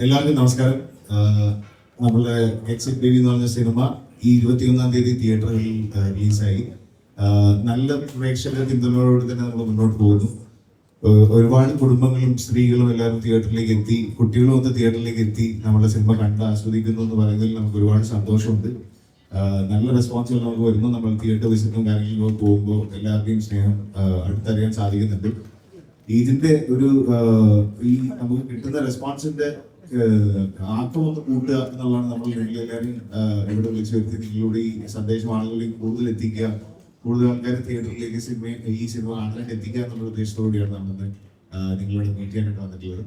എല്ലാവർക്കും നമസ്കാരം. നമ്മളുടെ എക്സിറ്റ് ബേബി എന്ന് പറഞ്ഞ സിനിമ ഈ 21-ാം തീയതി തിയേറ്ററുകളിൽ റിലീസായി. നല്ല പ്രേക്ഷക പിന്തുണയോട് തന്നെ നമ്മൾ മുന്നോട്ട് പോകുന്നു. ഒരുപാട് കുടുംബങ്ങളും സ്ത്രീകളും എല്ലാവരും തിയേറ്ററിലേക്ക് എത്തി, കുട്ടികളും ഒന്ന് തിയേറ്ററിലേക്ക് എത്തി നമ്മുടെ സിനിമ കണ്ട് ആസ്വദിക്കുന്നു എന്ന് പറയുന്നതിൽ നമുക്ക് ഒരുപാട് സന്തോഷമുണ്ട്. നല്ല റെസ്പോൺസുകൾ നമുക്ക് വരുന്നു. നമ്മൾ തിയേറ്റർ വിസിറ്റും കാര്യങ്ങളിലും പോകുമ്പോൾ എല്ലാവരുടെയും സ്നേഹം അടുത്തറിയാൻ സാധിക്കുന്നുണ്ട്. ഇതിന്റെ ഒരു ഈ നമുക്ക് കിട്ടുന്ന റെസ്പോൺസിന്റെ ആക്കം ഒന്ന് കൂട്ടുക എന്നുള്ളതാണ്. നമ്മൾ എല്ലാവരും ഇവിടെ വിളിച്ചു വരുത്തി നിങ്ങളുടെ ഈ സന്ദേശം ആളുകളിലേക്ക് കൂടുതൽ എത്തിക്കുക, കൂടുതൽ ആൾക്കാരെ തിയേറ്ററിലേക്ക് ഈ സിനിമ കാണാനായിട്ട് എത്തിക്കുക എന്നുള്ള ഉദ്ദേശത്തോടെയാണ് നമ്മൾ നിങ്ങളോട് മീറ്റ് ചെയ്യാനായിട്ട് വന്നിട്ടുള്ളത്.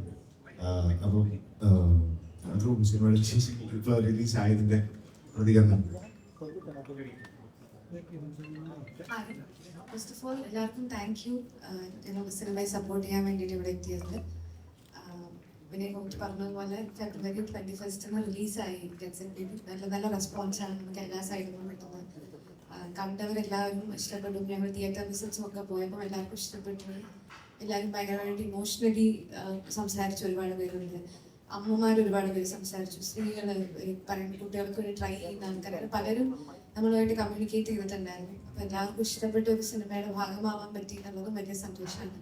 അപ്പം അതും സിനിമയുടെ വിശേഷങ്ങൾ ഇപ്പൊ റിലീസ് ആയതിന്റെ പ്രതികരണം. ഫസ്റ്റ് ഓഫ് ഓൾ എല്ലാവർക്കും താങ്ക് യു സിനിമയെ സപ്പോർട്ട് ചെയ്യാൻ വേണ്ടിയിട്ട് ഇവിടെ എത്തിയത്. പിന്നെ കോച്ച് പറഞ്ഞതുപോലെ ഫെബ്രുവരി 21 റിലീസായി നല്ല നല്ല റെസ്പോൺസാണ് നമുക്ക് എല്ലാ സൈഡിൽ നിന്നും കിട്ടുന്നത്. കണ്ടവരെല്ലാവരും ഇഷ്ടപ്പെട്ടു. ഞങ്ങൾ തിയേറ്റർ വിസിറ്റ്സും ഒക്കെ പോയപ്പോൾ എല്ലാവർക്കും ഇഷ്ടപ്പെട്ടു. എല്ലാവരും ഭയങ്കരമായിട്ട് ഇമോഷണലി സംസാരിച്ച ഒരുപാട് പേരുണ്ട്. അമ്മമാർ ഒരുപാട് പേര് സംസാരിച്ചു. സ്ത്രീകൾ പറയുന്ന കുട്ടികൾക്ക് വേണ്ടി ട്രൈ ചെയ്യുന്ന ആൾക്കാർ പലരും നമ്മളുമായിട്ട് കമ്മ്യൂണിക്കേറ്റ് ചെയ്തിട്ടുണ്ടായിരുന്നു. അപ്പോൾ എല്ലാവർക്കും ഇഷ്ടപ്പെട്ട ഒരു സിനിമയുടെ ഭാഗമാവാൻ പറ്റി എന്നുള്ളതും വലിയ സന്തോഷമാണ്.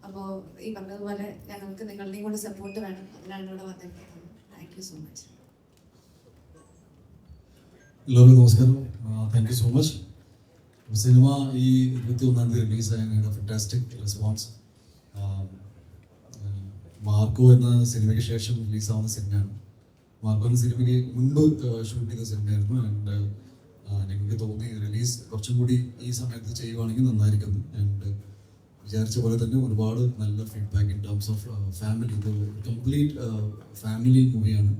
അപ്പോൾ ഈ പറഞ്ഞതുപോലെ ഞങ്ങൾക്ക് നിങ്ങളുടെയും കൂടെ സപ്പോർട്ട് വേണം, അതിനാണ് ഇവിടെ വന്നിരിക്കുന്നത്. Thank you so much. എല്ലാവർക്കും നമസ്കാരം. Thank you so much. Cinema ഈ 21-ാം തീയതി റിലീസായ ഫാന്റാസ്റ്റിക് റെസ്പോൺസ്. മാർക്കോ എന്ന സിനിമയ്ക്ക് ശേഷം റിലീസാവുന്ന സിനിമയാണ്. മാർക്കോ എന്ന സിനിമയ്ക്ക് മുൻപ് ഷൂട്ട് ചെയ്ത സിനിമയായിരുന്നു. ആൻഡ് ഞങ്ങൾക്ക് തോന്നി റിലീസ് കുറച്ചും കൂടി ഈ സമയത്ത് ചെയ്യുവാണെങ്കിൽ നന്നായിരിക്കുന്നു. ആൻഡ് വിചാരിച്ച പോലെ തന്നെ ഒരുപാട് നല്ല feedback in terms of family. ഇത് കംപ്ലീറ്റ് ഫാമിലി മൂവിയാണ്.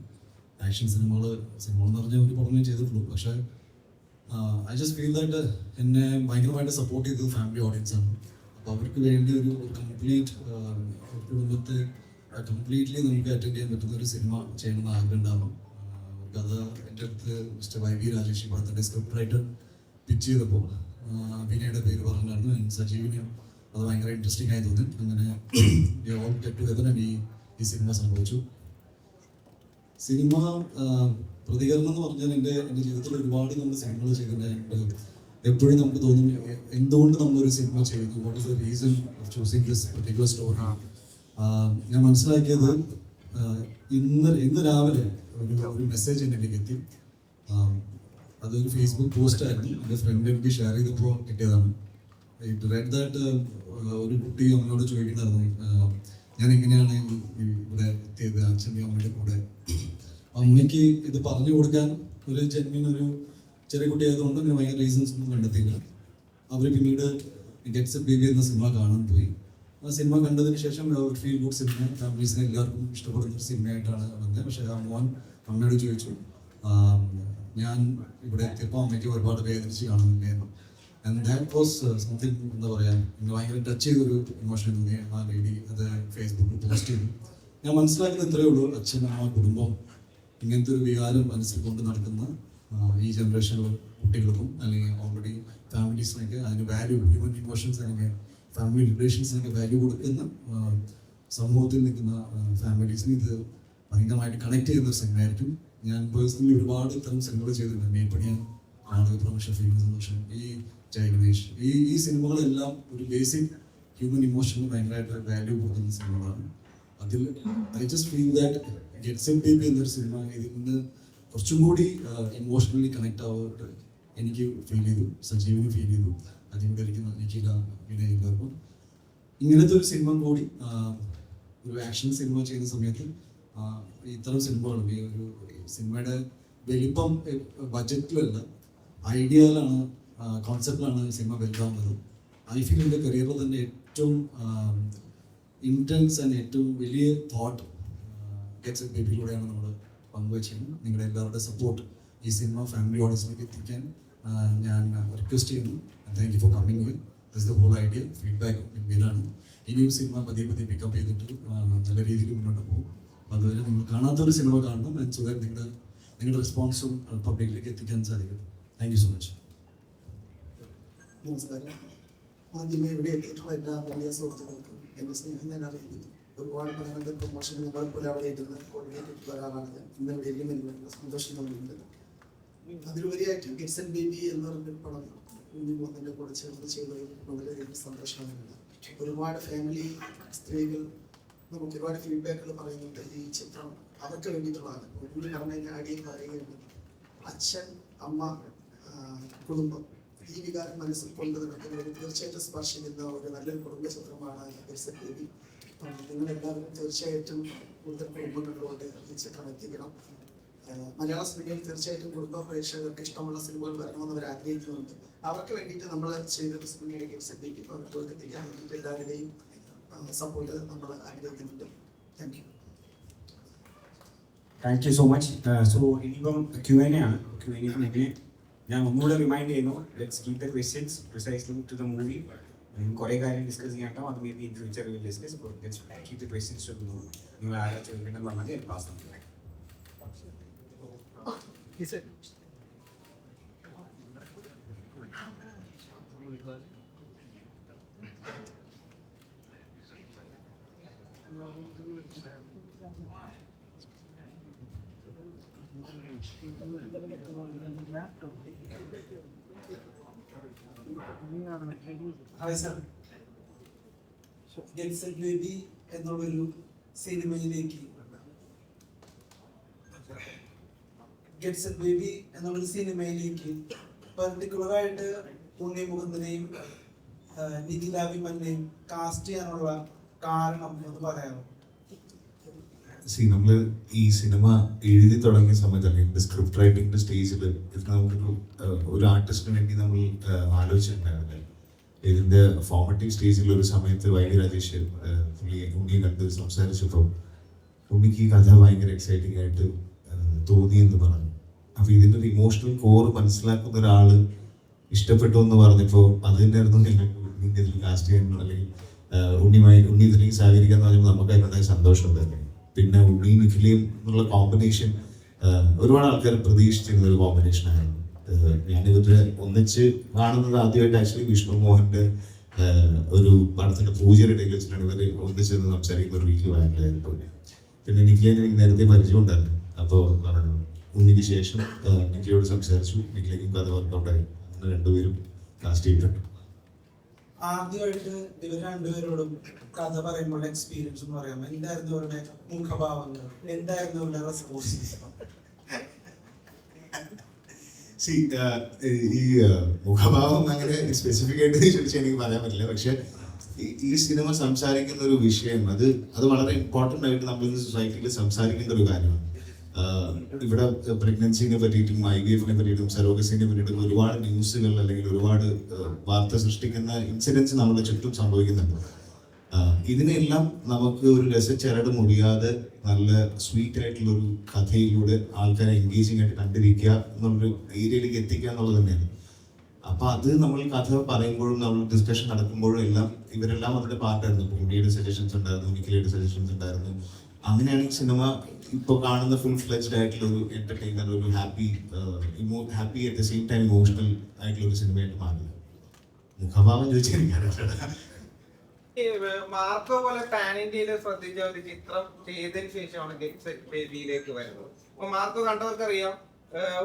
ആക്ഷൻ സിനിമകൾ എന്ന് പറഞ്ഞാൽ ഒരു പഠനം ചെയ്തിട്ടുള്ളൂ. പക്ഷേ ഐ ജസ്റ്റ് ഫീൽ ദാറ്റ് എന്നെ ഭയങ്കരമായിട്ട് സപ്പോർട്ട് ചെയ്തത് ഫാമിലി ഓഡിയൻസ് ആണ്. അപ്പോൾ അവർക്ക് വേണ്ടി ഒരു കംപ്ലീറ്റ് കുടുംബത്തെ കംപ്ലീറ്റ്ലി നമുക്ക് അറ്റൻഡ് ചെയ്യാൻ പറ്റുന്ന ഒരു സിനിമ ചെയ്യണമെന്ന് ആഗ്രഹം ഉണ്ടാകും. കഥ എൻ്റെ അടുത്ത് മിസ്റ്റർ വൈ വി രാജേഷ് പടത്തിൻ്റെ സ്ക്രിപ്റ്റ് റൈറ്റർ പിച്ച് ചെയ്തപ്പോൾ വിനയുടെ പേര് പറഞ്ഞിട്ടുണ്ടായിരുന്നു. സജീവിന് അത് ഭയങ്കര ഇൻട്രസ്റ്റിംഗ് ആയി തോന്നി. അങ്ങനെ ഓൾ ഗെറ്റ് ടുഗദർ ഈ സിനിമ സംഭവിച്ചു. സിനിമ പ്രതികരണം എന്ന് പറഞ്ഞാൽ എൻ്റെ ജീവിതത്തിൽ ഒരുപാട് നമ്മൾ സിനിമകൾ ചെയ്തിട്ടുണ്ട്. എപ്പോഴും നമുക്ക് തോന്നും എന്തുകൊണ്ട് നമ്മളൊരു സിനിമ ചെയ്തു, what is the reason of choosing this particular story. ഞാൻ മനസ്സിലാക്കിയത് ഇന്ന് രാവിലെ ഒരു മെസ്സേജ് എൻ്റെ അടുത്തേക്ക് എത്തി. അതൊരു ഫേസ്ബുക്ക് പോസ്റ്റ് ആയിരുന്നു. എൻ്റെ ഫ്രണ്ട് എനിക്ക് ഷെയർ ചെയ്തപ്പോൾ കിട്ടിയതാണ്. റെഡ് ദാറ്റ് ഒരു കുട്ടി അമ്മയോട് ചോദിക്കുന്നുണ്ടായിരുന്നു, ഞാൻ എങ്ങനെയാണ് ഇവിടെ എത്തിയത് അച്ഛൻ്റെ അമ്മയുടെ കൂടെ. അമ്മയ്ക്ക് ഇത് പറഞ്ഞു കൊടുക്കാൻ ഒരു ജന്മിന് ഒരു ചെറിയ കുട്ടി ആയതുകൊണ്ട് ഞാൻ ഭയങ്കര റീസൺസ് ഒന്നും കണ്ടെത്തിയില്ല. അവർ പിന്നീട് ഗെറ്റ്സ് ബേബി എന്ന സിനിമ കാണാൻ പോയി. ആ സിനിമ കണ്ടതിന് ശേഷം ഒരു ഫീൽ ഗുഡ് സിനിമ, ഫാമിലീസിനെ എല്ലാവർക്കും ഇഷ്ടപ്പെടുന്ന ഒരു സിനിമയായിട്ടാണ് വന്നത്. പക്ഷേ ആ മോൻ അമ്മയോട് ചോദിച്ചു, ഞാൻ ഇവിടെ എത്തിയപ്പോൾ അമ്മയ്ക്ക് ഒരുപാട് വേദനിച്ച് കാണുന്നില്ലായിരുന്നു. ആൻഡ് ദാറ്റ് വാസ് സംതിങ്, എന്താ പറയുക, എനിക്ക് ഭയങ്കര ടച്ച് ചെയ്തൊരു ഇമോഷൻ തോന്നി. ആ ലേഡി അത് ഫേസ്ബുക്കിൽ പോസ്റ്റ് ചെയ്തു. ഞാൻ മനസ്സിലാക്കുന്നത് ഇത്രയേ ഉള്ളൂ, അച്ഛൻ അമ്മ കുടുംബം ഇങ്ങനത്തെ ഒരു വികാരം മനസ്സിൽ കൊണ്ട് നടക്കുന്ന ഈ ജനറേഷനിലെ കുട്ടികൾക്കും അല്ലെങ്കിൽ ഓൾറെഡി ഫാമിലീസിനൊക്കെ അതിന് വാല്യൂ, ഹ്യൂമൻ ഇമോഷൻസ് അല്ലെങ്കിൽ ഫാമിലി റിലേഷൻസിനൊക്കെ വാല്യൂ കൊടുക്കുന്ന സമൂഹത്തിൽ നിൽക്കുന്ന ഫാമിലീസിന് ഇത് ഭയങ്കരമായിട്ട് കണക്ട് ചെയ്യുന്ന ഒരു സിനിമയായിരിക്കും. ഞാൻ പേഴ്സണലി ഒരുപാട് ഇത്തരം സിനിമകൾ ചെയ്തിട്ടുണ്ട്. മേപ്പടിയാൻ, പ്രൊഫഷൻ, ഫേമസ് സന്തോഷം, ഈ ജയഗണേഷ്, ഈ സിനിമകളെല്ലാം ഒരു ബേസിക് ഹ്യൂമൻ ഇമോഷന് ഭയങ്കരമായിട്ട് വാല്യൂ കൊടുക്കുന്ന സിനിമകളാണ്. അതിൽ I just feel that gets baby എന്നൊരു സിനിമ ഇതിൽ നിന്ന് കുറച്ചും കൂടി ഇമോഷണലി കണക്ട് ആവാനായിട്ട് എനിക്ക് ഫീൽ ചെയ്തു, സജീവിന് ഫീൽ ചെയ്തു, അതിലൂടെ ഇരിക്കുന്ന എനിക്കില്ല എല്ലാവർക്കും. ഇങ്ങനത്തെ ഒരു സിനിമ കൂടി ഒരു ആക്ഷൻ സിനിമ ചെയ്യുന്ന സമയത്ത് ഇത്തരം സിനിമകളും ഈ ഒരു സിനിമയുടെ വലിപ്പം ബഡ്ജറ്റിലല്ല, ഐഡിയയിലാണ്, കോൺസെപ്റ്റിലാണ് സിനിമ വലുതാവുന്നത്. ഐ ഫീൽ എൻ്റെ കരിയറിൽ തന്നെ ഏറ്റവും ഇൻറ്റൻസ് ആൻഡ് ഏറ്റവും വലിയ തോട്ട് ഗെറ്റ്സ് ബേബിയിലൂടെയാണ് നമ്മൾ പങ്കുവെച്ചിരുന്നത്. നിങ്ങളുടെ എല്ലാവരുടെ സപ്പോർട്ട് ഈ സിനിമ ഫാമിലി ഓഡിയൻസിലേക്ക് എത്തിക്കാൻ ഞാൻ റിക്വസ്റ്റ് ചെയ്യുന്നു. Thank you for coming with this the whole idea. Feedback പിന്നീടാണ്. ഇനിയും സിനിമ പതിയെ പിക്കപ്പ് ചെയ്തിട്ട് നല്ല രീതിയിൽ മുന്നോട്ട് പോകും. അതുവരെ നിങ്ങൾ കാണാത്തൊരു സിനിമ കാണണം, സോ ദാറ്റ് നിങ്ങളുടെ റെസ്പോൺസും പബ്ലിക്കിലേക്ക് എത്തിക്കാൻ സാധിക്കും. Thank you so much. നമസ്കാരം. ആദ്യമേ ഇവിടെ എത്തിയിട്ടുള്ള എല്ലാ വലിയ സുഹൃത്തുക്കൾക്കും എൻ്റെ സ്നേഹം ഞാൻ അറിയിക്കുന്നു. ഒരുപാട് പടങ്ങളുടെ പ്രൊമോഷൻ ഞങ്ങളെപ്പോലെ അവിടെ ഇരുന്ന് കോർഡിനേറ്റ് ചെയ്തിട്ടുള്ള ഒരാളാണ് ഞാൻ. ഇന്ന് ഇവിടെ ഇരിക്കുന്നതിൽ സന്തോഷം തോന്നുന്നുണ്ട്. അതിലുപരിയായിട്ട് ഗെറ്റ്സ് ആൻഡ് ബേബി എന്ന് പറഞ്ഞൊരു പടം മോഹൻ്റെ കൂടെ ചേർന്ന് ചെയ്തത് വളരെയധികം സന്തോഷമാണ്. ഒരുപാട് ഫാമിലി സ്ത്രീകൾ നമുക്ക് ഒരുപാട് ഫീഡ്ബാക്കുകൾ പറയുന്നുണ്ട്. ഈ ചിത്രം അവർക്ക് വേണ്ടിയിട്ടുള്ളതാണ്. ഉണ്ണി പറഞ്ഞു കഴിഞ്ഞാൽ അടിയിൽ പറയുകയുണ്ട്, അച്ഛൻ, അമ്മ, കുടുംബം, ഈ വികാരം മനസ്സിൽ കൊണ്ടുവരുന്നത് തീർച്ചയായിട്ടും സ്പർശിക്കുന്ന ഒരു നല്ലൊരു കുടുംബ ചിത്രമാണ് ഗെറ്റ്സ് ആൻഡ് ബേബി. നിങ്ങളെല്ലാവരും തീർച്ചയായിട്ടും കൂടുതൽ കുടുംബങ്ങളിലൂടെ ഈ ചിത്രം എത്തിക്കണം. മലയാള സിനിമയിൽ തീർച്ചയായിട്ടും കുടുംബ പ്രേക്ഷകർക്ക് ഇഷ്ടമുള്ള സിനിമകൾ വരണമെന്ന് അവർ ആഗ്രഹിക്കുന്നുണ്ട്. അവർക്ക് വേണ്ടിയിട്ട് നമ്മൾ ചെയ്തൊരു സിനിമയെ ഗെറ്റ്സ് ആൻഡ് ബേബി അവർക്ക് എത്തിക്കാൻ വേണ്ടിയിട്ട് എല്ലാവരുടെയും സപ്പോർട്ട് നമ്മൾ ആഗ്രഹിക്കുന്നുണ്ട്. Thank you. Thank you so much. So ഇനിയിപ്പം Q&A ആണ്. Q&A ഞാൻ ഒന്നുകൂടെ റിമൈൻഡ് ചെയ്യുന്നു, let's keep the questions precisely to the movie. കുറേ കാര്യം ഡിസ്കസ് ചെയ്യാട്ടോ, അത് maybe in future will discuss. അപ്പോൾ let's keep the questions to the movie. നിങ്ങൾ ആരാ ചോദിക്കേണ്ടത് പറഞ്ഞാൽ ക്ലാസ് നമുക്ക് hi sir, gets and baby എന്നുള്ളൊരു സിനിമയിലേക്ക് പർട്ടിക്കുലറായിട്ട് ഉണ്ണി മുകുന്ദനെയും നിഖില വിമലിനെയും കാസ്റ്റ് ചെയ്യാനുള്ള കാരണം എന്ന് പറയാമോ? നമ്മൾ ഈ സിനിമ എഴുതി തുടങ്ങിയ സമയത്ത് അല്ലെങ്കിൽ സ്ക്രിപ്റ്റ് റൈറ്റിംഗിന്റെ സ്റ്റേജിൽ ഇത് നമുക്കൊരു ഒരു ആർട്ടിസ്റ്റിന് വേണ്ടി നമ്മൾ ആലോചിച്ചിട്ടുണ്ടായിരുന്നില്ല. ഇതിന്റെ ഫോർമറ്റീവ് സ്റ്റേജിൽ ഒരു സമയത്ത് വൈ രാജേഷ് ഉണ്ണിയെ കണ്ട് സംസാരിച്ചപ്പോൾ ഉണ്ണിക്ക് ഈ കഥ ഭയങ്കര എക്സൈറ്റിംഗ് ആയിട്ട് തോന്നി എന്ന് പറഞ്ഞു. അപ്പൊ ഇതിന്റെ ഒരു ഇമോഷണൽ കോർ മനസ്സിലാക്കുന്ന ഒരാള് ഇഷ്ടപ്പെട്ടു എന്ന് പറഞ്ഞപ്പോൾ അത് തന്നെയായിരുന്നു ഞങ്ങൾക്ക് ഉണ്ണിന്റെ ഇതിൽ കാസ്റ്റ് ചെയ്യാൻ അല്ലെങ്കിൽ ഉണ്ണി ഇതിലേക്ക് സഹകരിക്കാന്ന് പറയുമ്പോൾ നമുക്ക് അതിനുണ്ടായ സന്തോഷം തന്നെ. പിന്നെ ഉണ്ണി നിഖിലയും എന്നുള്ള കോമ്പിനേഷൻ ഒരുപാട് ആൾക്കാർ പ്രതീക്ഷിച്ചിരുന്ന ഒരു കോമ്പിനേഷൻ ആയിരുന്നു. ഞാനിവര് ഒന്നിച്ച് കാണുന്നത് ആദ്യമായിട്ട് ആക്ച്വലി വിഷ്ണു മോഹന്റെ ഒരു പടത്തിന്റെ പൂജയുടെ ഇടയിൽ വെച്ചിട്ടാണ് ഇവര് ഒന്നിച്ചെന്ന് സംസാരിക്കുന്ന ഒരു വീട്ടിൽ വയനാട്ടിലായിരുന്നു. പിന്നെ നിഖിലിനെ എനിക്ക് നേരത്തെ പരിചയം ഉണ്ടായിരുന്നു. അപ്പോൾ ഉണ്ണിക്ക് ശേഷം നിഖിലയോട് സംസാരിച്ചു, നിഖിലേക്കും കഥ വർക്കൗട്ടായി. അങ്ങനെ രണ്ടുപേരും കാസ്റ്റ് ചെയ്തിട്ടുണ്ട്. ആദ്യമായിട്ട് ഇവർ രണ്ടുപേരോടും കഥ പറയുമ്പോൾ എക്സ്പീരിയൻസ് എന്ന് പറയാം. എന്തായിരുന്നു അവരുടെ മുഖഭാവങ്ങൾ, എന്തായിരുന്നു അവരുടെ റെസ്പോൺസ്? ഈ മുഖഭാവം അങ്ങനെ സ്പെസിഫിക് ആയിട്ട് ചോദിച്ചാൽ എനിക്ക് പറയാൻ പറ്റില്ല. പക്ഷെ ഈ സിനിമ സംസാരിക്കുന്ന ഒരു വിഷയം അത് വളരെ ഇമ്പോർട്ടൻ്റ് ആയിട്ട് നമ്മൾ ഇന്ന് സൊസൈറ്റിയിൽ സംസാരിക്കേണ്ട ഒരു കാര്യമാണ്. ഇവിടെ പ്രഗ്നൻസിനെ പറ്റിയിട്ടും IVF-നെ പറ്റിയിട്ടും സരോഗസിനെ പറ്റിയിട്ടും ഒരുപാട് ന്യൂസുകൾ അല്ലെങ്കിൽ ഒരുപാട് വാർത്ത സൃഷ്ടിക്കുന്ന ഇൻസിഡൻസ് നമ്മുടെ ചുറ്റും സംഭവിക്കുന്നുണ്ട്. ഇതിനെല്ലാം നമുക്ക് ഒരു രസച്ചരട് മുറിയാതെ നല്ല സ്വീറ്റ് ആയിട്ടുള്ള ഒരു കഥയിലൂടെ ആൾക്കാരെ എൻഗേജിങ് ആയിട്ട് കണ്ടിരിക്കുക എന്നുള്ളൊരു ഏരിയയിലേക്ക് എത്തിക്കുക എന്നുള്ളത് തന്നെയാണ്. അപ്പൊ അത് നമ്മൾ കഥ പറയുമ്പോഴും നമ്മൾ ഡിസ്കഷൻ നടക്കുമ്പോഴും എല്ലാം ഇവരെല്ലാം അതിന്റെ പാർട്ടായിരുന്നു. ഉണ്ണിയുടെ സജഷൻസ് ഉണ്ടായിരുന്നു, നിഖിലയുടെ സജഷൻസ് ഉണ്ടായിരുന്നു. അങ്ങനെയാണ് ഈ സിനിമ ഇപ്പോൾ കാണുന്ന ഫുൾ ഫ്ലെജ്ഡ് ആയിട്ടുള്ള ഒരു എന്റർടൈനർ, ഒരു happy at the same time emotional ആയിട്ടുള്ള ഒരു സിനിമയായിട്ട് മാറില്ല. മുഖഭാവം ചോദിച്ചാൽ മാർക്കോ പോലെ പാൻ ഇന്ത്യയിൽ ശ്രദ്ധിച്ച ഒരു ചിത്രം ചെയ്തതിനു ശേഷമാണ് ഗെറ്റ്സ് ആൻഡ് ബേബിയിലേക്ക് വരുന്നത്. അപ്പൊ മാർക്കോ കണ്ടവർക്കറിയാം,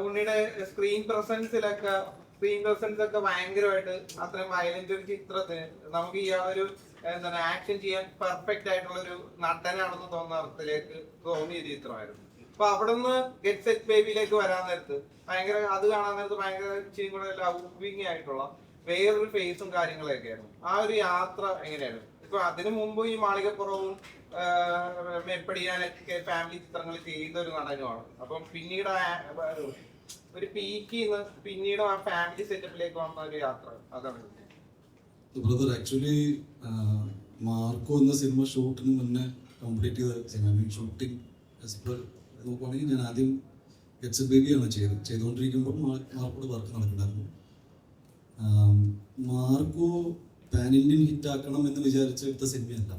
ഉണ്ണിയുടെ സ്ക്രീൻ പ്രസൻസ് ഒക്കെ ഭയങ്കരമായിട്ട് അത്രയും വയലന്റ് ഒരു ചിത്രത്തിന് നമുക്ക് ഈ ഒരു എന്താണ് ആക്ഷൻ ചെയ്യാൻ പെർഫെക്റ്റ് ആയിട്ടുള്ള ഒരു നടനാണെന്ന് തോന്നുന്ന അർത്ഥത്തിലേക്ക് തോന്നിയ ചിത്രമായിരുന്നു. അപ്പൊ അവിടെ നിന്ന് ഗെറ്റ്സ് ആൻഡ് ബേബിയിലേക്ക് വരാൻ നേരത്ത് ഭയങ്കര അത് കാണാൻ നേരത്ത് ഭയങ്കര ഇച്ചിരി കൂടെ ലവിങ് ആയിട്ടുള്ള വേറൊരു ഫേസും കാര്യങ്ങളൊക്കെ ആയിരുന്നു. ആ ഒരു യാത്ര എങ്ങനെയായിരുന്നു? ഇപ്പൊ അതിനു മുമ്പ് ഈ മാളികപ്പുറവും മേപ്പടിയാനൊക്കെ ഫാമിലി ചിത്രങ്ങൾ ചെയ്യുന്ന ഒരു നടനുമാണ്. അപ്പം പിന്നീട് ഒരു പീക്കിന്ന് പിന്നീട് ആ ഫാമിലി സെറ്റപ്പിലേക്ക് വന്ന ഒരു യാത്ര അതാണ്. ബ്രദർ ആക്ച്വലി മാർക്കോ എന്ന സിനിമ ഷൂട്ടിന് മുന്നേ കംപ്ലീറ്റ് ചെയ്ത സിനിമ ഷൂട്ടിംഗ് നോക്കുവാണെങ്കിൽ ഞാൻ ആദ്യം ഗെറ്റ്സ് ആൻഡ് ബേബിയാണ് ചെയ്തുകൊണ്ടിരിക്കുമ്പോൾ മാർക്കോട് വർക്ക് നടക്കുന്നുണ്ടായിരുന്നു. മാർക്കോ പാൻ ഇന്ത്യൻ ഹിറ്റ് ആക്കണം എന്ന് വിചാരിച്ചെടുത്ത സിനിമയല്ല,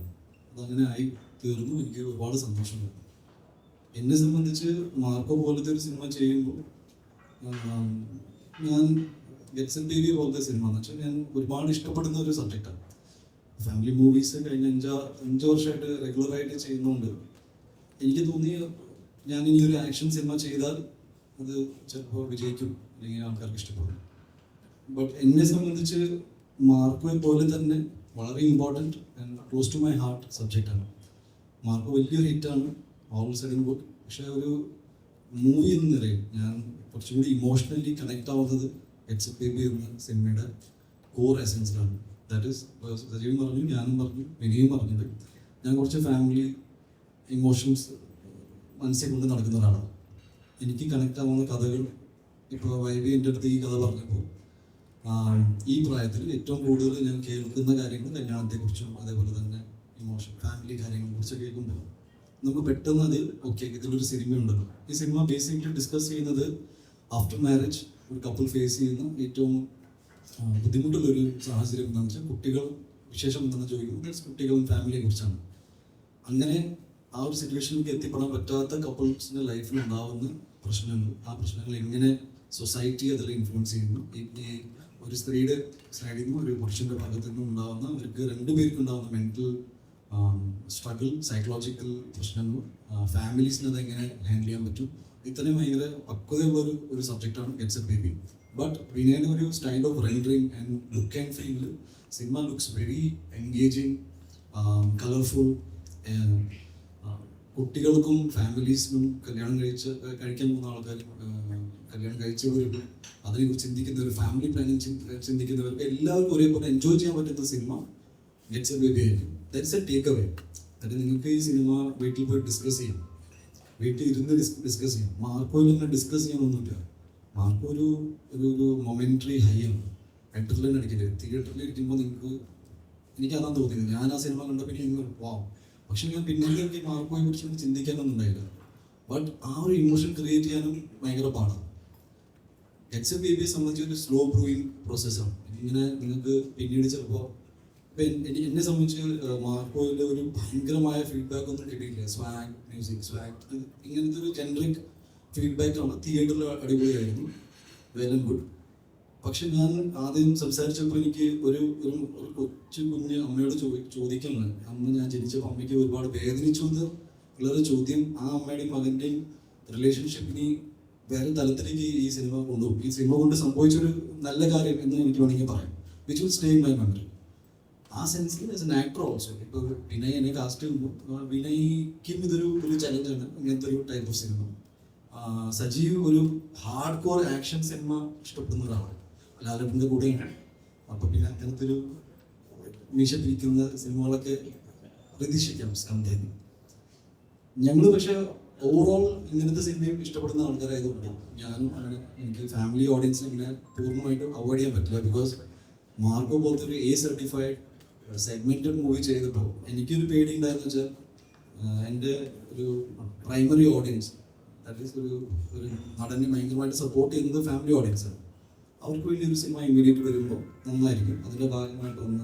അതങ്ങനെ ആയി തീർന്നു. എനിക്ക് ഒരുപാട് സന്തോഷമുണ്ട്. എന്നെ സംബന്ധിച്ച് മാർക്കോ പോലത്തെ ഒരു സിനിമ ചെയ്യുമ്പോൾ ഞാൻ ഗെറ്റ്സ് ആൻഡ് ബേബി പോലത്തെ സിനിമ എന്ന് വെച്ചാൽ ഞാൻ ഒരുപാട് ഇഷ്ടപ്പെടുന്ന ഒരു സബ്ജക്റ്റാണ്. ഫാമിലി മൂവീസ് കഴിഞ്ഞ 5 വർഷമായിട്ട് റെഗുലറായിട്ട് ചെയ്യുന്നുണ്ട്. എനിക്ക് തോന്നിയ ഞാൻ ഇനി ഒരു ആക്ഷൻ സിനിമ ചെയ്താൽ അത് ചിലപ്പോൾ വിജയിക്കും, അല്ലെങ്കിൽ ആൾക്കാർക്ക് ഇഷ്ടപ്പെടും. ബട്ട് എന്നെ സംബന്ധിച്ച് മാർക്കോയെ പോലെ തന്നെ വളരെ important and close to my heart സബ്ജക്റ്റാണ്. മാർക്കോ വലിയൊരു ഹിറ്റാണ്, ഓൾ സൈഡ് ഗുഡ്. പക്ഷേ ഒരു മൂവി എന്ന നിലയിൽ ഞാൻ കുറച്ചും കൂടി ഇമോഷണലി കണക്ട് ആവുന്നത് എക്സെപ്റ്റ് ബേബി എന്ന സിനിമയുടെ കോർ എസൻസിലാണ്. ദാറ്റ് ഈസ് സജീവൻ പറഞ്ഞു, ഞാനും പറഞ്ഞു, വിനിയും പറഞ്ഞത്. ഞാൻ കുറച്ച് ഫാമിലി ഇമോഷൻസ് മനസ്സിൽ കൊണ്ട് നടക്കുന്ന ഒരാളാണ്. എനിക്ക് കണക്ട് ആവുന്ന കഥകൾ, ഇപ്പോൾ വൈബി എൻ്റെ അടുത്ത് ഈ കഥ പറഞ്ഞപ്പോൾ ഈ പ്രായത്തിൽ ഏറ്റവും കൂടുതൽ ഞാൻ കേൾക്കുന്ന കാര്യങ്ങൾ കല്യാണത്തെക്കുറിച്ചും അതേപോലെ തന്നെ ഇമോഷൻ ഫാമിലി കാര്യങ്ങളെക്കുറിച്ച് കേൾക്കുമ്പോൾ നമുക്ക് പെട്ടെന്ന് അത് ഓക്കെ ഇതിലൊരു സിനിമ ഉണ്ടല്ലോ. ഈ സിനിമ ബേസിക്കലി ഡിസ്കസ് ചെയ്യുന്നത് ആഫ്റ്റർ മാരേജ് ഒരു കപ്പിൾ ഫേസ് ചെയ്യുന്ന ഏറ്റവും ബുദ്ധിമുട്ടുള്ളൊരു സാഹചര്യം എന്താണെന്ന് വെച്ചാൽ കുട്ടികൾ വിശേഷം എന്താണെന്ന് ചോദിക്കുന്നത് കുട്ടികളും ഫാമിലിയെ കുറിച്ചാണ്. അങ്ങനെ ആ ഒരു സിറ്റുവേഷനിലേക്ക് എത്തിപ്പെടാൻ പറ്റാത്ത കപ്പിൾസിൻ്റെ ലൈഫിൽ ഉണ്ടാവുന്ന പ്രശ്നങ്ങൾ, ആ പ്രശ്നങ്ങൾ എങ്ങനെ സൊസൈറ്റി അതിൽ ഇൻഫ്ലുവൻസ് ചെയ്യുന്നു, ഈ ഒരു സ്ത്രീയുടെ സൈഡിൽ നിന്നും ഒരു പുരുഷൻ്റെ ഭാഗത്തു നിന്നും ഉണ്ടാകുന്ന അവർക്ക് രണ്ടുപേർക്കും ഉണ്ടാകുന്ന മെൻ്റൽ സ്ട്രഗിൾ, സൈക്കോളജിക്കൽ പ്രശ്നങ്ങൾ, ഫാമിലീസിന് അതെങ്ങനെ ഹാൻഡിൽ ചെയ്യാൻ പറ്റും, ഇത്രയും ഭയങ്കര പക്വതയുള്ള ഒരു സബ്ജക്റ്റാണ് ഗെറ്റ്സ് എ ബേബി. ബട്ട് വിനയുടെ ഒരു style of rendering and look and feel cinema looks very engaging, colourful. കുട്ടികൾക്കും ഫാമിലീസിനും കഴിക്കാൻ പോകുന്ന ആൾക്കാരും കല്യാണം കഴിച്ചവരും അതിനെക്കുറിച്ച് ചിന്തിക്കുന്നവർ, ഫാമിലി പ്ലാനിങ് ചിന്തിക്കുന്നവർക്ക് എല്ലാവർക്കും ഒരേപോലെ എൻജോയ് ചെയ്യാൻ പറ്റുന്ന സിനിമ ഗെറ്റ്സ് എ ബേബി ആയിരിക്കും. That's A take away. അതായത് നിങ്ങൾക്ക് ഈ സിനിമ വീട്ടിൽ പോയി ഡിസ്കസ് ചെയ്യാം, വീട്ടിൽ ഇരുന്ന് ഡിസ്കസ് ചെയ്യാം. മാർക്കോയിൽ അങ്ങനെ ഡിസ്കസ് ചെയ്യാനൊന്നുമില്ല. മാർക്കോ ഒരു മൊമെൻ്ററി ഹൈ ആണ്. തിയേറ്ററിൽ അടിക്കില്ല. തിയേറ്ററിൽ ഇരിക്കുമ്പോൾ നിങ്ങൾക്ക് എനിക്കതാണ് തോന്നിയത്. ഞാൻ ആ സിനിമ കണ്ടപ്പോൾ എനിക്ക് വാവ്. പക്ഷെ ഞാൻ പിന്നീട് എനിക്ക് മാർക്കോയെ കുറിച്ച് ചിന്തിക്കാനൊന്നും ഉണ്ടായില്ല. ബട്ട് ആ ഒരു ഇമോഷൻ ക്രിയേറ്റ് ചെയ്യാനും ഭയങ്കര പാടാണ്. ഗെറ്റ്സ് എ ബേബിയെ സംബന്ധിച്ച് ഒരു സ്ലോ ബ്രൂയിങ് പ്രോസസ്സാണ്. ഇങ്ങനെ നിങ്ങൾക്ക് പിന്നീട് ചിലപ്പോൾ ഇപ്പം എന്നെ സംബന്ധിച്ച് മാർക്കോയിൽ ഒരു ഭയങ്കരമായ ഫീഡ്ബാക്ക് ഒന്നും കിട്ടിയില്ല. സ്വാഗ് മ്യൂസിക്, സ്വാഗ് ഇങ്ങനത്തെ ഒരു ജനറിക് ഫീഡ്ബാക്കാണ്. തിയേറ്ററിൽ അടിപൊളിയായിരുന്നു, വെൽ ആൻഡ് ഗുഡ്. പക്ഷെ ഞാൻ ആദ്യം സംസാരിച്ചപ്പോൾ എനിക്ക് ഒരു കൊച്ചു കുഞ്ഞ് അമ്മയോട് ചോദിക്കുന്നത്, അന്ന് ഞാൻ ജനിച്ചപ്പോൾ അമ്മയ്ക്ക് ഒരുപാട് വേദനിച്ചു എന്ന് ഉള്ളൊരു ചോദ്യം ആ അമ്മയുടെയും മകൻ്റെയും റിലേഷൻഷിപ്പിനെ വേറെ തലത്തിലേക്ക് ഈ സിനിമ കൊണ്ടുപോകും. ഈ സിനിമ കൊണ്ട് സംഭവിച്ചൊരു നല്ല കാര്യം എന്ന് എനിക്ക് വേണമെങ്കിൽ പറയാം, which will stay in my memory. ആ സെൻസിൽ ആസ് എൻ ആക്ടർ ഓൾസോ. ഇപ്പോൾ വിനയ് എന്നെ കാസ്റ്റ് ചെയ്യുമ്പോൾ വിനയ്ക്കും ഒരു ചലഞ്ചാണ് ഇങ്ങനത്തെ ഒരു ടൈപ്പ് ഓഫ് സിനിമ. സജീവ് ഒരു ഹാർഡ് കോർ ആക്ഷൻ സിനിമ ഇഷ്ടപ്പെടുന്ന ഒരാളാണ്, ലാലേട്ടൻ്റെ കൂടെയാണ്. അപ്പോൾ പിന്നെ അങ്ങനത്തെ ഒരു മീശ പിരിക്കുന്ന സിനിമകളൊക്കെ പ്രതീക്ഷിക്കാം സ്കന്ധയിൽ. ഞങ്ങൾ പക്ഷെ ഓവറോൾ ഇങ്ങനത്തെ സിനിമയും ഇഷ്ടപ്പെടുന്ന ആൾക്കാരായതുകൊണ്ട് ഞാനും അങ്ങനെ എനിക്ക് ഫാമിലി ഓഡിയൻസിനെ ഇങ്ങനെ പൂർണ്ണമായിട്ട് അവോയ്ഡ് ചെയ്യാൻ പറ്റില്ല. ബിക്കോസ് മാർക്കോ പോലത്തെ ഒരു A സർട്ടിഫൈഡ് സെഗ്മെന്റഡ് മൂവി ചെയ്തപ്പോൾ എനിക്കൊരു പേടി ഉണ്ടായെന്ന് വെച്ചാൽ എൻ്റെ ഒരു പ്രൈമറി ഓഡിയൻസ്, ദാറ്റ് ഈസ് ഒരു നടനെ ഭയങ്കരമായിട്ട് സപ്പോർട്ട് ചെയ്യുന്നത് ഫാമിലി ഓഡിയൻസാണ്. അവർക്ക് വേണ്ടി ഒരു സിനിമ ഇമ്മീഡിയറ്റ് വരുമ്പോൾ നന്നായിരിക്കും. അതിൻ്റെ ഭാഗമായിട്ട് വന്ന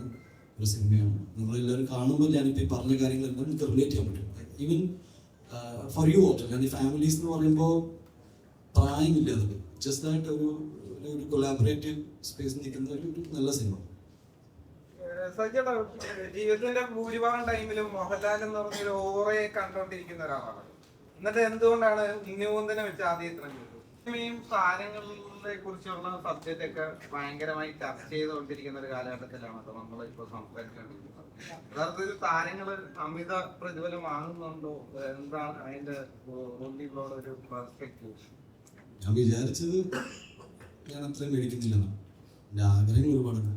ഒരു സിനിമയാണ്. നമ്മളെല്ലാവരും കാണുമ്പോൾ ഞാനിപ്പോൾ ഈ പറഞ്ഞ കാര്യങ്ങളെല്ലാം നിങ്ങൾക്ക് റിലേറ്റ് ചെയ്യാൻ പറ്റും. Even for you also. ഞാൻ ഈ ഫാമിലീസ് എന്ന് പറയുമ്പോൾ പ്രായമില്ല, അത് ജസ്റ്റ് ആയിട്ട് ഒരു കൊളാബറേറ്റീവ് സ്പേസ് നിൽക്കുന്ന ഒരു നല്ല സിനിമ. സജ്ജയുടെ ജീവിതത്തിന്റെ ഭൂരിഭാഗം ടൈമിലും മോഹൻലാൽ എന്ന് പറഞ്ഞൊരു ഓവറെ കണ്ടോണ്ടിരിക്കുന്ന ഒരാളാണ്. എന്നിട്ട് എന്തുകൊണ്ടാണ് ഉണ്ണിമൂന്തനെ വെച്ച് ആദ്യം സിനിമയും താരങ്ങളെ കുറിച്ചുള്ള സബ്ജക്റ്റ് ഒക്കെ ഭയങ്കരമായി ചർച്ച ചെയ്തുകൊണ്ടിരിക്കുന്ന ഒരു കാലഘട്ടത്തിലാണ് നമ്മളിപ്പോ സംസാരിച്ചുകൊണ്ടിരിക്കുന്നത്. യഥാർത്ഥത്തിൽ താരങ്ങള് അമിത പ്രതിഫലം വാങ്ങുന്നുണ്ടോ? എന്താണ് അതിന്റെ ഉണ്ണിയോട് ഒരു പെർസ്പെക്റ്റീവ്? ഞാൻ വിചാരിച്ചത് ഞാൻ അത്രയും മേടിക്കുന്നില്ല. എൻ്റെ ആഗ്രഹങ്ങൾ ഒരുപാടുണ്ട്.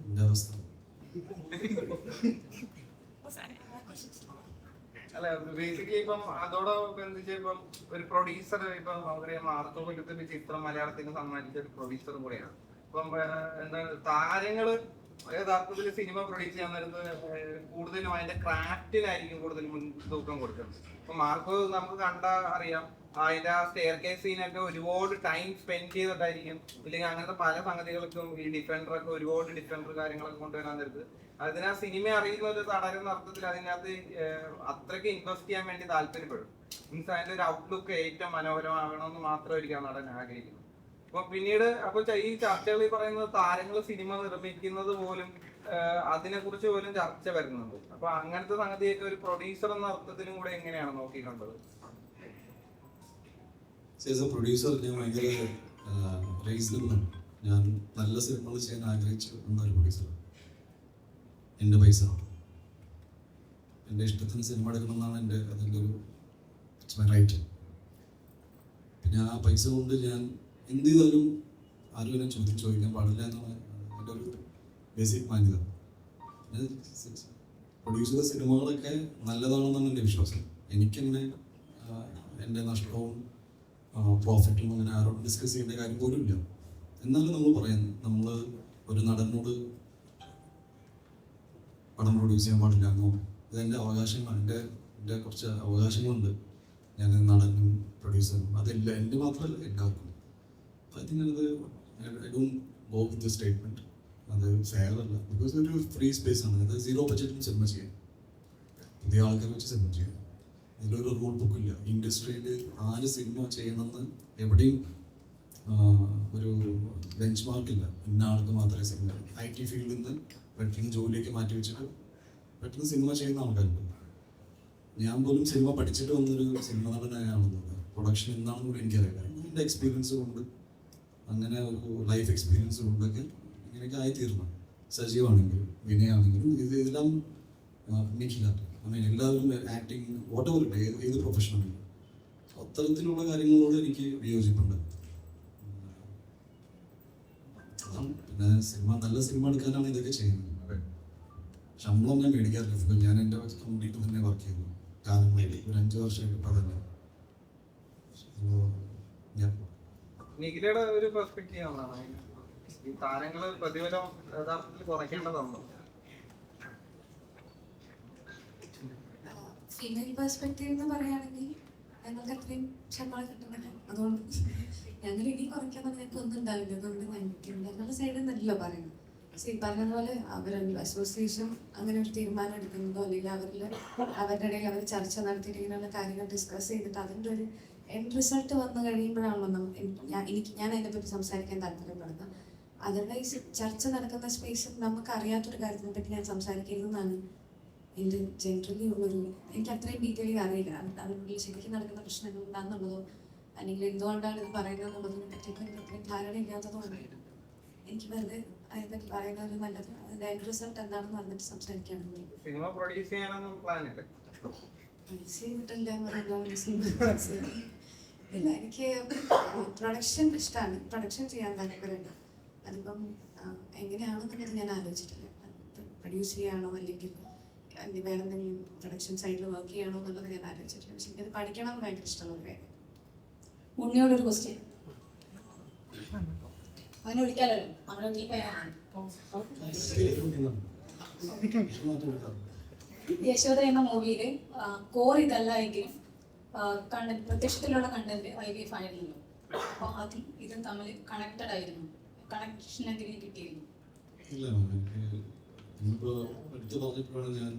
എൻ്റെ അവസ്ഥ അല്ല, ബേസിക്കലി ഇപ്പം അതോടൊപ്പം ഇപ്പം ഒരു പ്രൊഡ്യൂസർ, ഇപ്പം നമുക്കറിയാം മാർത്തോപുരത്തിന്റെ ചിത്രം മലയാളത്തിന് സമ്മാനിച്ച ഒരു പ്രൊഡ്യൂസർ കൂടെയാണ്. ഇപ്പം എന്താണ് താരങ്ങള് യഥാർത്ഥത്തിൽ സിനിമ പ്രൊഡ്യൂസ് ചെയ്യാൻ നേരത്ത് കൂടുതലും അതിന്റെ ക്രാഫ്റ്റിനായിരിക്കും കൂടുതൽ മുൻതൂക്കം കൊടുക്കുന്നത്. ഇപ്പൊ മാർക്കോ നമുക്ക് കണ്ടാൽ അറിയാം, അതിന്റെ ആ സ്റ്റെയർ കേസ് സീനൊക്കെ ഒരുപാട് ടൈം സ്പെൻഡ് ചെയ്തിട്ടായിരിക്കും. ഇല്ലെങ്കിൽ അങ്ങനത്തെ പല സംഗതികൾക്കും ഈ ഡിഫൻഡറൊക്കെ ഒരുപാട് ഡിഫൻഡർ കാര്യങ്ങളൊക്കെ കൊണ്ടുവരാൻ നേരത്ത് അതിനാ സിനിമ അറിയുന്ന ഒരു തടരുന്ന അർത്ഥത്തിൽ അതിനകത്ത് അത്രയ്ക്ക് ഇൻവെസ്റ്റ് ചെയ്യാൻ വേണ്ടി താല്പര്യപ്പെടും. മീൻസ് അതിന്റെ ഒരു ഔട്ട്ലുക്ക് ഏറ്റവും മനോഹരമാകണമെന്ന് മാത്രമായിരിക്കും നടൻ ആഗ്രഹിക്കുന്നത്. അപ്പൊ പിന്നീട് ഈ ചർച്ചകളിൽ പറയുന്നത് താരങ്ങൾ സിനിമ നിർമ്മിക്കുന്നത് പോലും അതിനെ കുറിച്ച് പോലും ചർച്ച വരുന്നുണ്ട്. അപ്പൊ അങ്ങനത്തെ സംഗതിയൊക്കെ ഒരു പ്രൊഡ്യൂസർ എന്ന അർത്ഥത്തിലും കൂടെ എങ്ങനെയാണ് നോക്കിക്കണ്ടത്? പ്രൊഡ്യൂസർ ഞാൻ ഭയങ്കര റീസണബിളാണ്. ഞാൻ നല്ല സിനിമകൾ ചെയ്യാൻ ആഗ്രഹിച്ചു എന്നൊരു പ്രൊഡ്യൂസറാണ്. എൻ്റെ പൈസ, എൻ്റെ ഇഷ്ടത്തിന് സിനിമ എടുക്കണമെന്നാണ് അതിൻ്റെ ഒരു റൈറ്റ്. പിന്നെ ആ പൈസ കൊണ്ട് ഞാൻ എന്ത് ചെയ്താലും ആരും എന്നെ ചോദിക്കാൻ പാടില്ല എന്നാണ് എൻ്റെ ഒരു ബേസിക് മാന്യത. പ്രൊഡ്യൂസർ സിനിമകളൊക്കെ നല്ലതാണെന്നാണ് എൻ്റെ വിശ്വാസം. എനിക്കെന്നെ എൻ്റെ നഷ്ടവും പ്രോഫിറ്റും അങ്ങനെ ആരോടും ഡിസ്കസ് ചെയ്യേണ്ട കാര്യം പോലും ഇല്ല. എന്നാലും നമ്മൾ പറയുന്നു, നമ്മൾ ഒരു നടനോട് പടം പ്രൊഡ്യൂസ് ചെയ്യാൻ പാടില്ല എന്നോ, ഇതെൻ്റെ അവകാശങ്ങളാണ്, എൻ്റെ കുറച്ച് അവകാശങ്ങളുണ്ട്. ഞാൻ നടനും പ്രൊഡ്യൂസറും അതെല്ലാം എൻ്റെ മാത്രമല്ല, എല്ലാവർക്കും. I think I don't go with the statement. അത് ഫെയർ അല്ല. ബിക്കോസ് ഒരു ഫ്രീ സ്പേസ് ആണ്. അത് 0 ബഡ്ജറ്റിൽ സിനിമ ചെയ്യാം, പുതിയ ആൾക്കാരെ വെച്ച് സിനിമ ചെയ്യാം. ഇതിലൊരു റൂൾ ബുക്കില്ല. ഇൻഡസ്ട്രിയിൽ ആര് സിനിമ ചെയ്യണമെന്ന് എവിടെയും ഒരു ബെഞ്ച് മാർക്കില്ല. ഇന്ന ആൾക്ക് മാത്രമേ സിനിമ. IT ഫീൽഡിൽ നിന്ന് പെട്ടെന്ന് ജോലിയൊക്കെ മാറ്റി വെച്ചിട്ട് പെട്ടെന്ന് സിനിമ ചെയ്യുന്ന ആൾക്കാരുണ്ട്. ഞാൻ പോലും സിനിമ പഠിച്ചിട്ട് വന്നൊരു സിനിമ നടനായാണെന്നുള്ളത്. പ്രൊഡക്ഷൻ എന്താണെന്ന് കൂടി എനിക്കറിയില്ല. എൻ്റെ എക്സ്പീരിയൻസ് കൊണ്ട്, അങ്ങനെ ഒരു ലൈഫ് എക്സ്പീരിയൻസ് കൊണ്ടൊക്കെ ഇങ്ങനെയൊക്കെ ആയിത്തീർന്നു. സജീവാണെങ്കിലും വിനയാണെങ്കിലും ഇതെല്ലാം എനിക്കില്ല. എല്ലാവരും ആക്ടിങ് വാട്ട് എവർ ഏത് പ്രൊഫഷനാണെങ്കിലും അത്തരത്തിലുള്ള കാര്യങ്ങളോട് എനിക്ക് വിയോജിപ്പുണ്ട്. പിന്നെ നല്ല സിനിമ എടുക്കാനാണ് ഇതൊക്കെ ചെയ്യുന്നത്. ശമ്പളം ഞാൻ മേടിക്കാറില്ല. ഞാൻ എൻ്റെ കംപ്ലീറ്റ് തന്നെ വർക്ക് ചെയ്യുന്നു കാലങ്ങളായിട്ട്, ഒരു 5 വർഷമായിട്ട് ഇപ്പം തന്നെ. നിഖിലയുടെ ഒരു പെർസ്പെക്റ്റീവ് ആണ്, ഈ താരങ്ങള് പ്രതിഫലം യഥാർത്ഥത്തിൽ കുറയ്ക്കേണ്ടതുണ്ടോ? ഫീമെയിൽ പെർസ്പെക്റ്റീവ് എന്ന് പറയുകയാണെങ്കിൽ ഞങ്ങൾക്ക് അത്രയും ശമ്പളം കിട്ടുന്നില്ല. അതുകൊണ്ട് ഞങ്ങൾ ഇനി കുറയ്ക്കാന്ന് ഞങ്ങൾക്ക് ഒന്നും ഉണ്ടാവില്ല. അതുകൊണ്ട് ഞങ്ങളുടെ സൈഡിൽ നിന്നല്ലോ പറയുന്നത്. പറഞ്ഞതുപോലെ അവരൊരു അസോസിയേഷൻ അങ്ങനെ ഒരു തീരുമാനം എടുക്കുന്നതോ അല്ലെങ്കിൽ അവരുടെ ഇടയിൽ അവർ ചർച്ച നടത്തിയിട്ട് ഇങ്ങനെയുള്ള കാര്യങ്ങൾ ഡിസ്കസ് ചെയ്തിട്ട് അതിൻ്റെ ഒരു എൻഡ് റിസൾട്ട് വന്നു കഴിയുമ്പോഴാണല്ലോ ഞാൻ അതിനെപ്പറ്റി സംസാരിക്കാൻ താല്പര്യപ്പെടുന്നത്. അതർവൈസ് ചർച്ച നടക്കുന്ന സ്പേസിൽ നമുക്ക് അറിയാത്തൊരു കാര്യത്തിനെ പറ്റി ഞാൻ സംസാരിക്കരുതെന്നാണ് എൻ്റെ ജനറലി ഉള്ളൊരു, എനിക്ക് അത്രയും ഡീറ്റെയിലിംഗ് അറിയില്ല. അതിനുള്ളിൽ ശരിക്കും നടക്കുന്ന പ്രശ്നങ്ങൾ എന്താണെന്നുള്ളതോ അല്ലെങ്കിൽ എന്തുകൊണ്ടാണ് ഇത് പറയുന്നത് എന്നുള്ളതിനെ പറ്റിയൊക്കെ എനിക്ക് അത്രയും ധാരണയില്ലാത്തതുകൊണ്ട് എനിക്ക് വെറുതെ അതിനെപ്പറ്റി പറയുന്നത് നല്ലത്. അതിൻ്റെ എൻഡ് റിസൾട്ട് എന്താണെന്ന് പറഞ്ഞിട്ട് സംസാരിക്കുകയാണെങ്കിൽ സിനിമ പ്രൊഡ്യൂസ് ചെയ്യാനൊന്നും പ്ലാൻ ഇല്ല. ഇല്ല, എനിക്ക് പ്രൊഡക്ഷൻ ഇഷ്ടമാണ്. പ്രൊഡക്ഷൻ ചെയ്യാൻ താല്പര്യമുണ്ട്. അതിപ്പം എങ്ങനെയാണെന്നുള്ളത് ഞാൻ ആലോചിച്ചിട്ടില്ല. പ്രൊഡ്യൂസ് ചെയ്യാണോ അല്ലെങ്കിൽ വേറെ എന്തെങ്കിലും പ്രൊഡക്ഷൻ സൈഡിൽ വർക്ക് ചെയ്യണോ എന്നുള്ളത് ഞാൻ ആലോചിച്ചിട്ടില്ല. പക്ഷെ എനിക്കത് പഠിക്കണം എന്ന് ഭയങ്കര ഇഷ്ടമുള്ള ഒരു കാര്യം. ഉണ്ണിയോടൊരു ക്വസ്റ്റ്യൻ അവനെ വിളിക്കാലോ. അവനെ യശോദ എന്ന മൂവിയിൽ കോർ ഇതല്ല എങ്കിലും കണ്ടന്റ്, പ്രത്യക്ഷത്തിലുള്ള കണ്ടന്റ് IVF ആയിരുന്നല്ലോ. അപ്പോൾ അതും ഇതും തമ്മിൽ കണക്റ്റഡ് ആയിരുന്നു. കണക്ഷൻ എന്തെങ്കിലും കിട്ടിയിരുന്നു? ഇല്ല, ഇന്നിപ്പോൾ എടുത്ത് പറഞ്ഞപ്പോഴാണ് ഞാൻ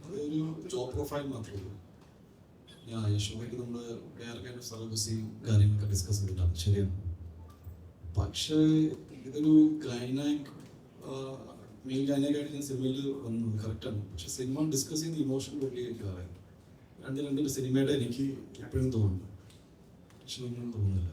അതൊരു ജോബ് പ്രൊഫൈൽ മാത്രമേ ഉള്ളൂ. ഞാൻ യശോദയ്ക്ക് നമ്മൾ വേറെ കൈൻഡ് ഓഫ് സർവീസും കാര്യങ്ങളൊക്കെ ഡിസ്കസ് ചെയ്തിട്ടാണ്, ശരിയാണ്. പക്ഷേ ഇതൊരു ഗൈനാക് മെയിൻ ഗൈനാക്കായിട്ട് ഞാൻ സിനിമയിൽ വന്നത് കറക്റ്റാണ്. പക്ഷെ സിനിമ ഡിസ്കസ് ചെയ്യുന്ന ഇമോഷൻ വലിയ അറിയാം. രണ്ടൊരു സിനിമയുടെ എനിക്ക് എപ്പോഴും തോന്നുന്നു, പക്ഷെ ഒന്നും തോന്നുന്നില്ല.